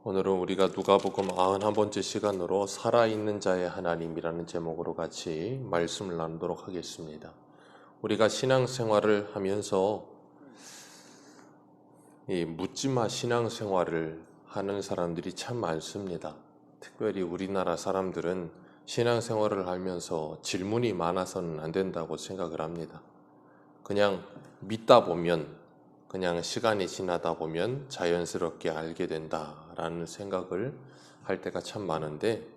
오늘은 우리가 누가복음 91번째 시간으로 살아있는 자의 하나님이라는 제목으로 같이 말씀을 나누도록 하겠습니다. 우리가 신앙생활을 하면서 이 묻지마 신앙생활을 하는 사람들이 참 많습니다. 특별히 우리나라 사람들은 신앙생활을 하면서 질문이 많아서는 안 된다고 생각을 합니다. 그냥 믿다 보면, 그냥 시간이 지나다 보면 자연스럽게 알게 된다라는 생각을 할 때가 참 많은데,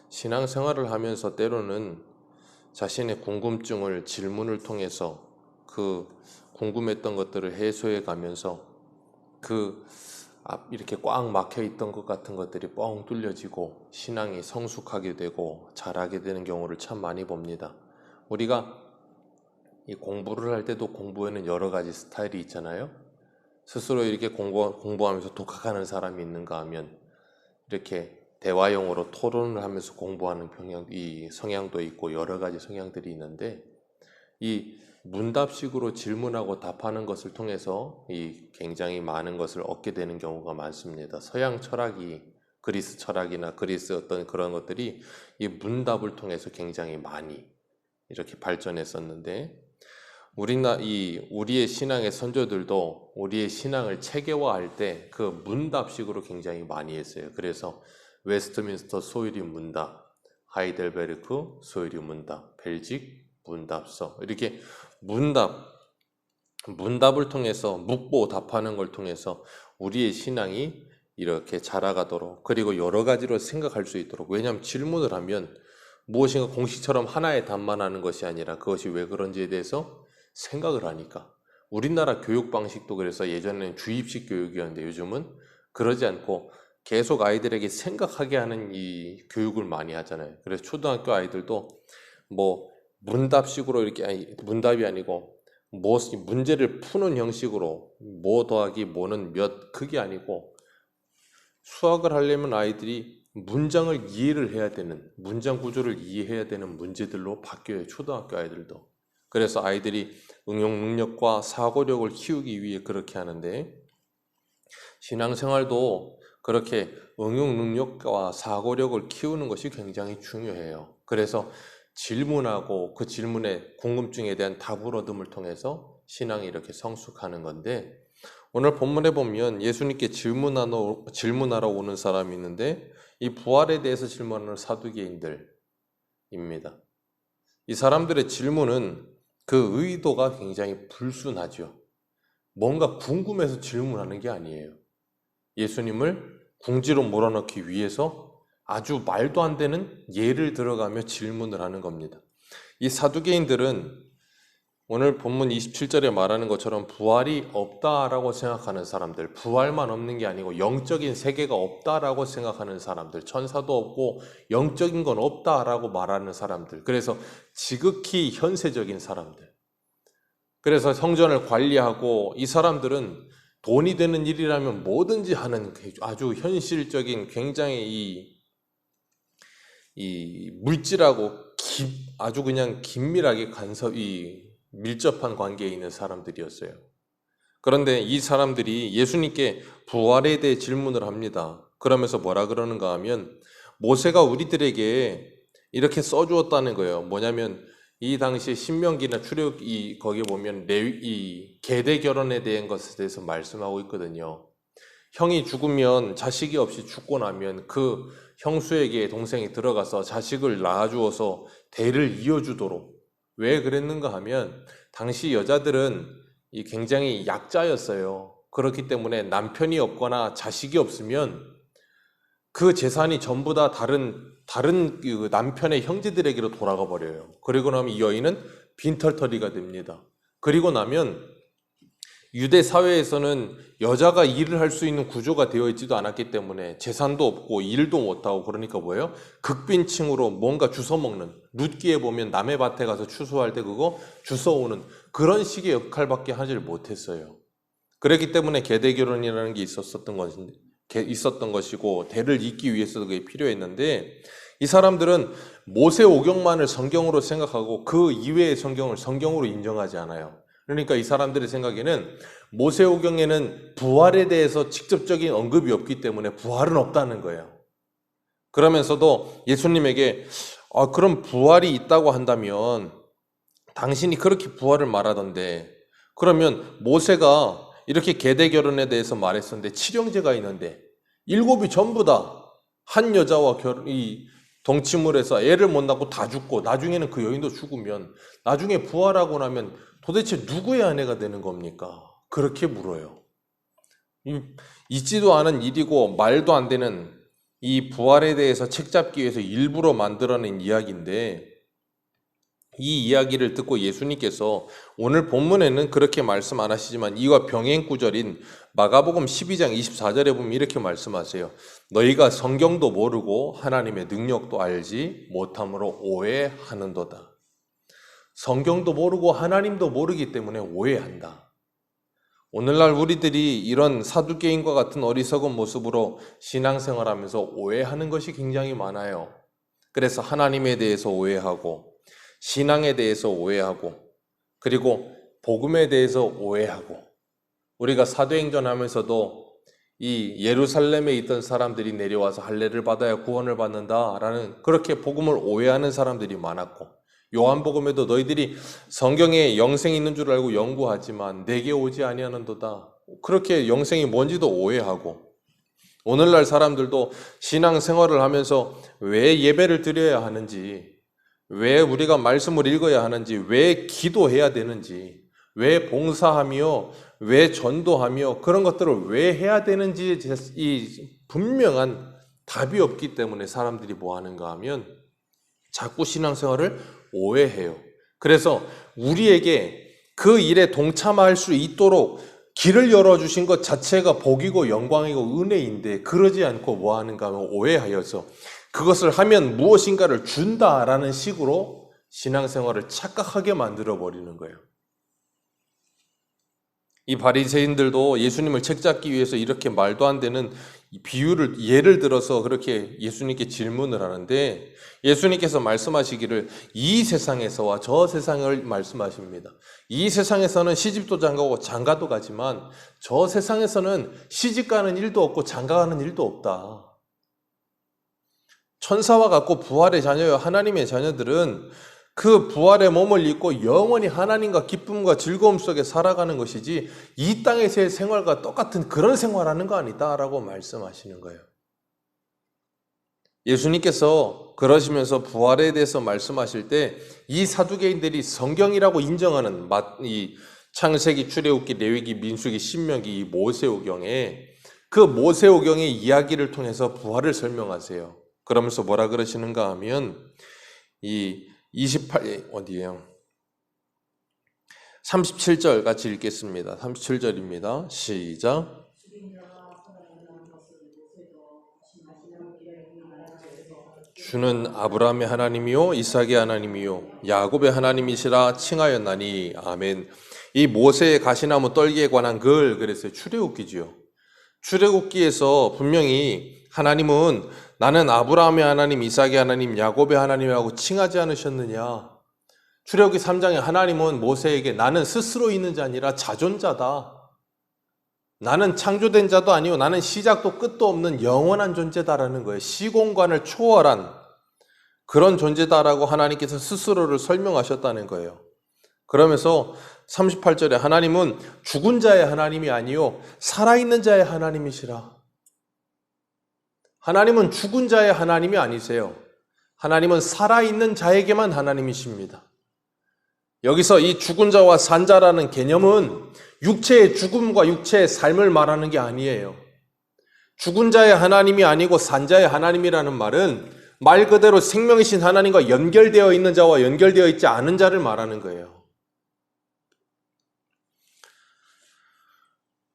신앙생활을 하면서 때로는 자신의 궁금증을 질문을 통해서 그 궁금했던 것들을 해소해 가면서 이렇게 꽉 막혀 있던 것 같은 것들이 뻥 뚫려지고 신앙이 성숙하게 되고 자라게 되는 경우를 참 많이 봅니다. 우리가 이 공부를 할 때도 공부에는 여러 가지 스타일이 있잖아요. 스스로 이렇게 공부하면서 독학하는 사람이 있는가 하면 이렇게 대화용으로 토론을 하면서 공부하는 성향도 있고 여러 가지 성향들이 있는데, 이 문답식으로 질문하고 답하는 것을 통해서 굉장히 많은 것을 얻게 되는 경우가 많습니다. 서양 철학이, 그리스 철학이나 그리스 어떤 그런 것들이 이 문답을 통해서 굉장히 많이 이렇게 발전했었는데, 우리의 신앙의 선조들도 우리의 신앙을 체계화할 때 그 문답식으로 굉장히 많이 했어요. 그래서 웨스트민스터 소유리 문답, 하이델베르크 소유리 문답, 벨직 문답서, 이렇게 문답을 통해서 묵보 답하는 걸 통해서 우리의 신앙이 이렇게 자라가도록, 그리고 여러 가지로 생각할 수 있도록. 왜냐하면 질문을 하면 무엇인가 공식처럼 하나의 답만 하는 것이 아니라 그것이 왜 그런지에 대해서 생각을 하니까. 우리나라 교육 방식도 그래서 예전에는 주입식 교육이었는데 요즘은 그러지 않고 계속 아이들에게 생각하게 하는 이 교육을 많이 하잖아요. 그래서 초등학교 아이들도 뭐 문답식으로 이렇게, 문답이 아니고 문제를 푸는 형식으로 뭐 더하기 뭐는 몇, 그게 아니고 수학을 하려면 아이들이 문장을 이해를 해야 되는, 문장 구조를 이해해야 되는 문제들로 바뀌어요. 초등학교 아이들도. 그래서 아이들이 응용 능력과 사고력을 키우기 위해 그렇게 하는데, 신앙생활도 그렇게 응용 능력과 사고력을 키우는 것이 굉장히 중요해요. 그래서 질문하고 그 질문의 궁금증에 대한 답을 얻음을 통해서 신앙이 이렇게 성숙하는 건데, 오늘 본문에 보면 예수님께 질문하러 오는 사람이 있는데, 이 부활에 대해서 질문하는 사두개인들입니다. 이 사람들의 질문은 그 의도가 굉장히 불순하죠. 뭔가 궁금해서 질문하는 게 아니에요. 예수님을 궁지로 몰아넣기 위해서 아주 말도 안 되는 예를 들어가며 질문을 하는 겁니다. 이 사두개인들은 오늘 본문 27절에 말하는 것처럼 부활이 없다라고 생각하는 사람들, 부활만 없는 게 아니고 영적인 세계가 없다라고 생각하는 사람들, 천사도 없고 영적인 건 없다라고 말하는 사람들, 그래서 지극히 현세적인 사람들, 그래서 성전을 관리하고, 이 사람들은 돈이 되는 일이라면 뭐든지 하는 아주 현실적인, 굉장히 이 물질하고 아주 그냥 긴밀하게 밀접한 관계에 있는 사람들이었어요. 그런데 이 사람들이 예수님께 부활에 대해 질문을 합니다. 그러면서 뭐라 그러는가 하면, 모세가 우리들에게 이렇게 써주었다는 거예요. 뭐냐면 이 당시 신명기나 거기에 보면 계대 결혼에 대한 것에 대해서 말씀하고 있거든요. 형이 죽으면, 자식이 없이 죽고 나면 그 형수에게 동생이 들어가서 자식을 낳아주어서 대를 이어주도록. 왜 그랬는가 하면, 당시 여자들은 굉장히 약자였어요. 그렇기 때문에 남편이 없거나 자식이 없으면 그 재산이 전부 다 다른 그 남편의 형제들에게로 돌아가 버려요. 그리고 나면 이 여인은 빈털터리가 됩니다. 그리고 나면 유대 사회에서는 여자가 일을 할 수 있는 구조가 되어 있지도 않았기 때문에 재산도 없고 일도 못하고, 그러니까 뭐예요? 극빈층으로 뭔가 주워먹는, 룻기에 보면 남의 밭에 가서 추수할 때 그거 주워오는 그런 식의 역할밖에 하질 못했어요. 그렇기 때문에 계대결혼이라는 게 있었던 것이고, 대를 잇기 위해서도 그게 필요했는데, 이 사람들은 모세 오경만을 성경으로 생각하고 그 이외의 성경을 성경으로 인정하지 않아요. 그러니까 이 사람들의 생각에는 모세오경에는 부활에 대해서 직접적인 언급이 없기 때문에 부활은 없다는 거예요. 그러면서도 예수님에게 그럼 부활이 있다고 한다면 당신이 그렇게 부활을 말하던데 그러면 모세가 이렇게 계대 결혼에 대해서 말했었는데 칠형제가 있는데 7이 전부 다 한 여자와 이 동침을 해서 애를 못 낳고 다 죽고 나중에는 그 여인도 죽으면 나중에 부활하고 나면 도대체 누구의 아내가 되는 겁니까? 그렇게 물어요. 있지도 않은 일이고 말도 안 되는 이 부활에 대해서 책잡기 위해서 일부러 만들어낸 이야기인데 이 이야기를 듣고 예수님께서 오늘 본문에는 그렇게 말씀 안 하시지만 이와 병행 구절인 마가복음 12장 24절에 보면 이렇게 말씀하세요. 너희가 성경도 모르고 하나님의 능력도 알지 못함으로 오해하는도다. 성경도 모르고 하나님도 모르기 때문에 오해한다. 오늘날 우리들이 이런 사두개인과 같은 어리석은 모습으로 신앙생활하면서 오해하는 것이 굉장히 많아요. 그래서 하나님에 대해서 오해하고 신앙에 대해서 오해하고 그리고 복음에 대해서 오해하고 우리가 사도행전 하면서도 이 예루살렘에 있던 사람들이 내려와서 할례를 받아야 구원을 받는다라는 그렇게 복음을 오해하는 사람들이 많았고 요한복음에도 너희들이 성경에 영생이 있는 줄 알고 연구하지만 내게 오지 아니하는도다. 그렇게 영생이 뭔지도 오해하고 오늘날 사람들도 신앙생활을 하면서 왜 예배를 드려야 하는지 왜 우리가 말씀을 읽어야 하는지, 왜 기도해야 되는지, 왜 봉사하며, 왜 전도하며 그런 것들을 왜 해야 되는지 이 분명한 답이 없기 때문에 사람들이 뭐 하는가 하면 자꾸 신앙생활을 오해해요. 그래서 우리에게 그 일에 동참할 수 있도록 길을 열어주신 것 자체가 복이고 영광이고 은혜인데 그러지 않고 뭐 하는가 하면 오해하여서 그것을 하면 무엇인가를 준다라는 식으로 신앙생활을 착각하게 만들어버리는 거예요. 이 바리새인들도 예수님을 책잡기 위해서 이렇게 말도 안 되는 예를 들어서 그렇게 예수님께 질문을 하는데 예수님께서 말씀하시기를 이 세상에서와 저 세상을 말씀하십니다. 이 세상에서는 시집도 장가고 장가도 가지만 저 세상에서는 시집가는 일도 없고 장가가는 일도 없다. 천사와 같고 부활의 자녀여 하나님의 자녀들은 그 부활의 몸을 입고 영원히 하나님과 기쁨과 즐거움 속에 살아가는 것이지 이 땅에서의 생활과 똑같은 그런 생활하는 거 아니다라고 말씀하시는 거예요. 예수님께서 그러시면서 부활에 대해서 말씀하실 때 이 사두개인들이 성경이라고 인정하는 이 창세기, 출애굽기, 레위기, 민수기, 신명기, 이 모세오경에 그 모세오경의 이야기를 통해서 부활을 설명하세요. 그러면서 뭐라 그러시는가 하면 이 28 어디예요? 37절 같이 읽겠습니다. 37절입니다. 시작. 주는 아브라함의 하나님이요 이삭의 하나님이요 야곱의 하나님이시라 칭하였나니 아멘. 이 모세의 가시나무 떨기에 관한 글 그랬어요. 출애굽기지요. 출애굽기에서 분명히 하나님은 나는 아브라함의 하나님, 이삭의 하나님, 야곱의 하나님이라고 칭하지 않으셨느냐. 출애굽기 3장에 하나님은 모세에게 나는 스스로 있는 자 아니라 자존자다. 나는 창조된 자도 아니고 나는 시작도 끝도 없는 영원한 존재다라는 거예요. 시공간을 초월한 그런 존재다라고 하나님께서 스스로를 설명하셨다는 거예요. 그러면서 38절에 하나님은 죽은 자의 하나님이 아니요 살아있는 자의 하나님이시라. 하나님은 죽은 자의 하나님이 아니세요. 하나님은 살아있는 자에게만 하나님이십니다. 여기서 이 죽은 자와 산 자라는 개념은 육체의 죽음과 육체의 삶을 말하는 게 아니에요. 죽은 자의 하나님이 아니고 산 자의 하나님이라는 말은 말 그대로 생명이신 하나님과 연결되어 있는 자와 연결되어 있지 않은 자를 말하는 거예요.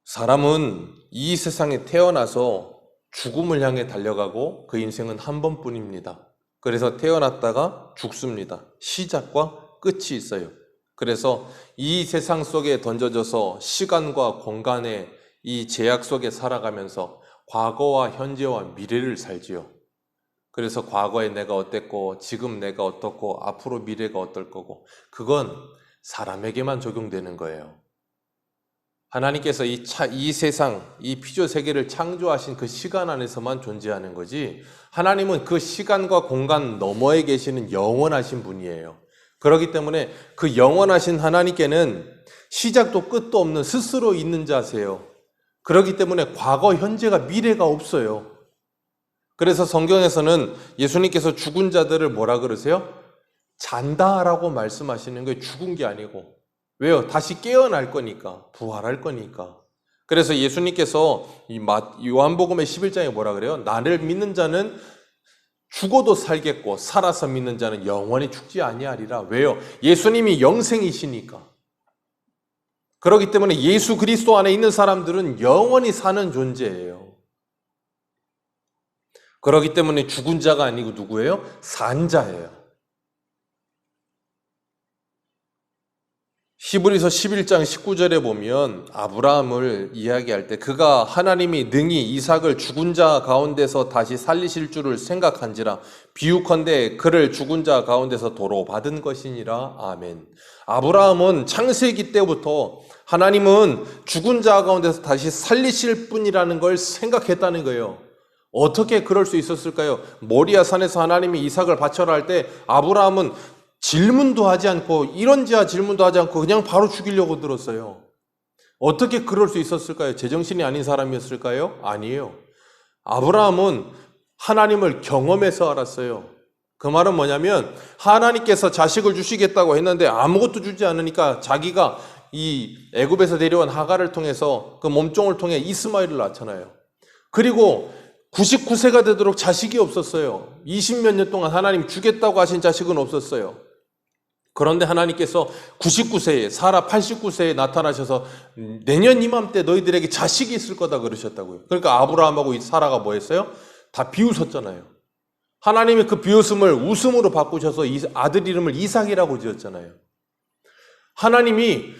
사람은 이 세상에 태어나서 죽음을 향해 달려가고 그 인생은 한 번뿐입니다. 그래서 태어났다가 죽습니다. 시작과 끝이 있어요. 그래서 이 세상 속에 던져져서 시간과 공간의 이 제약 속에 살아가면서 과거와 현재와 미래를 살지요. 그래서 과거에 내가 어땠고 지금 내가 어떻고 앞으로 미래가 어떨 거고 그건 사람에게만 적용되는 거예요. 하나님께서 이 세상, 이 피조 세계를 창조하신 그 시간 안에서만 존재하는 거지, 하나님은 그 시간과 공간 너머에 계시는 영원하신 분이에요. 그렇기 때문에 그 영원하신 하나님께는 시작도 끝도 없는 스스로 있는 자세요. 그렇기 때문에 과거, 현재가, 미래가 없어요. 그래서 성경에서는 예수님께서 죽은 자들을 뭐라 그러세요? 잔다라고 말씀하시는 거예요. 죽은 게 아니고. 왜요? 다시 깨어날 거니까, 부활할 거니까. 그래서 예수님께서 요한복음의 11장에 뭐라 그래요? 나를 믿는 자는 죽어도 살겠고 살아서 믿는 자는 영원히 죽지 아니하리라. 왜요? 예수님이 영생이시니까. 그렇기 때문에 예수 그리스도 안에 있는 사람들은 영원히 사는 존재예요. 그렇기 때문에 죽은 자가 아니고 누구예요? 산 자예요. 히브리서 11장 19절에 보면 아브라함을 이야기할 때 그가 하나님이 능히 이삭을 죽은 자 가운데서 다시 살리실 줄을 생각한지라 비유컨대 그를 죽은 자 가운데서 도로 받은 것이니라. 아멘. 아브라함은 창세기 때부터 하나님은 죽은 자 가운데서 다시 살리실 분이라는 걸 생각했다는 거예요. 어떻게 그럴 수 있었을까요? 모리아 산에서 하나님이 이삭을 바쳐라 할 때 아브라함은 질문도 하지 않고 이런지야 질문도 하지 않고 그냥 바로 죽이려고 들었어요. 어떻게 그럴 수 있었을까요? 제정신이 아닌 사람이었을까요? 아니에요. 아브라함은 하나님을 경험해서 알았어요. 그 말은 뭐냐면 하나님께서 자식을 주시겠다고 했는데 아무것도 주지 않으니까 자기가 이 애굽에서 데려온 하갈을 통해서 그 몸종을 통해 이스마엘을 낳잖아요. 그리고 99세가 되도록 자식이 없었어요. 20몇 년 동안 하나님 주겠다고 하신 자식은 없었어요. 그런데 하나님께서 99세에 사라 89세에 나타나셔서 내년 이맘때 너희들에게 자식이 있을 거다 그러셨다고요. 그러니까 아브라함하고 이 사라가 뭐 했어요? 다 비웃었잖아요. 하나님이 그 비웃음을 웃음으로 바꾸셔서 아들 이름을 이삭이라고 지었잖아요. 하나님이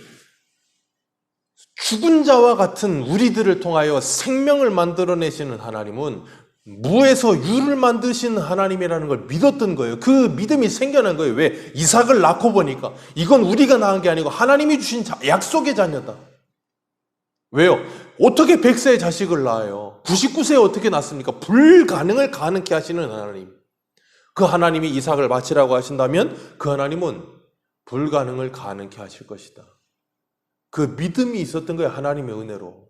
죽은 자와 같은 우리들을 통하여 생명을 만들어내시는 하나님은 무에서 유를 만드신 하나님이라는 걸 믿었던 거예요. 그 믿음이 생겨난 거예요. 왜? 이삭을 낳고 보니까 이건 우리가 낳은 게 아니고 하나님이 주신 약속의 자녀다. 왜요? 어떻게 100세의 자식을 낳아요? 99세에 어떻게 낳습니까? 불가능을 가능케 하시는 하나님. 그 하나님이 이삭을 바치라고 하신다면 그 하나님은 불가능을 가능케 하실 것이다. 그 믿음이 있었던 거예요. 하나님의 은혜로.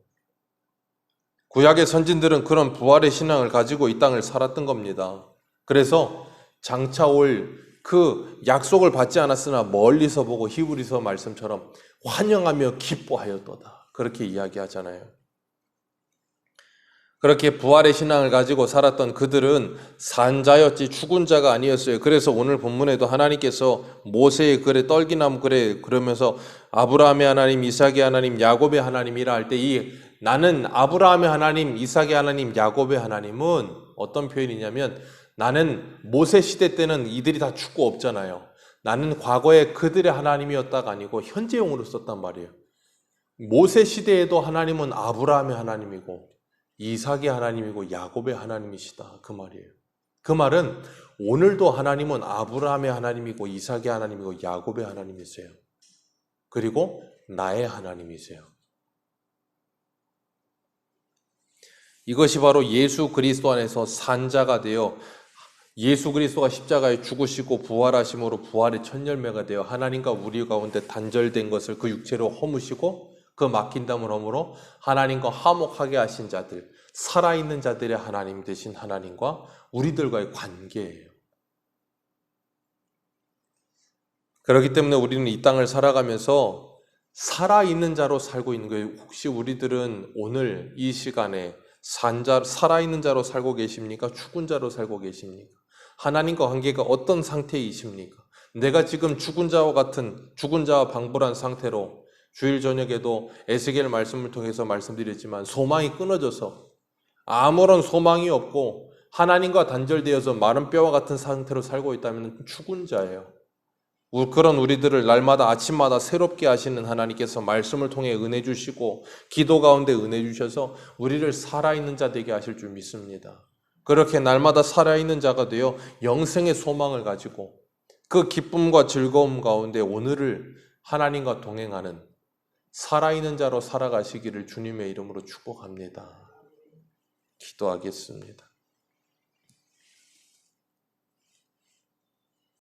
구약의 선진들은 그런 부활의 신앙을 가지고 이 땅을 살았던 겁니다. 그래서 장차 올 그 약속을 받지 않았으나 멀리서 보고 히브리서 말씀처럼 환영하며 기뻐하였도다. 그렇게 이야기하잖아요. 그렇게 부활의 신앙을 가지고 살았던 그들은 산 자였지 죽은 자가 아니었어요. 그래서 오늘 본문에도 하나님께서 모세의 글에 떨기나무 글에 그러면서 아브라함의 하나님, 이삭의 하나님, 야곱의 하나님이라 할 때 이 나는 아브라함의 하나님, 이삭의 하나님, 야곱의 하나님은 어떤 표현이냐면 나는 모세 시대 때는 이들이 다 죽고 없잖아요. 나는 과거에 그들의 하나님이었다가 아니고 현재용으로 썼단 말이에요. 모세 시대에도 하나님은 아브라함의 하나님이고 이삭의 하나님이고 야곱의 하나님이시다. 그 말이에요. 그 말은 오늘도 하나님은 아브라함의 하나님이고 이삭의 하나님이고 야곱의 하나님이세요. 그리고 나의 하나님이세요. 이것이 바로 예수 그리스도 안에서 산 자가 되어 예수 그리스도가 십자가에 죽으시고 부활하심으로 부활의 첫 열매가 되어 하나님과 우리 가운데 단절된 것을 그 육체로 허무시고 그 막힌 담을 허물어 하나님과 화목하게 하신 자들, 살아있는 자들의 하나님 되신 하나님과 우리들과의 관계예요. 그렇기 때문에 우리는 이 땅을 살아가면서 살아있는 자로 살고 있는 거예요. 혹시 우리들은 오늘 이 시간에 살아있는 자로 살고 계십니까? 죽은 자로 살고 계십니까? 하나님과 관계가 어떤 상태이십니까? 내가 지금 죽은 자와 방불한 상태로 주일 저녁에도 에스겔 말씀을 통해서 말씀드렸지만 소망이 끊어져서 아무런 소망이 없고 하나님과 단절되어서 마른 뼈와 같은 상태로 살고 있다면 죽은 자예요. 그런 우리들을 날마다 아침마다 새롭게 하시는 하나님께서 말씀을 통해 은혜 주시고 기도 가운데 은혜 주셔서 우리를 살아있는 자 되게 하실 줄 믿습니다. 그렇게 날마다 살아있는 자가 되어 영생의 소망을 가지고 그 기쁨과 즐거움 가운데 오늘을 하나님과 동행하는 살아있는 자로 살아가시기를 주님의 이름으로 축복합니다. 기도하겠습니다.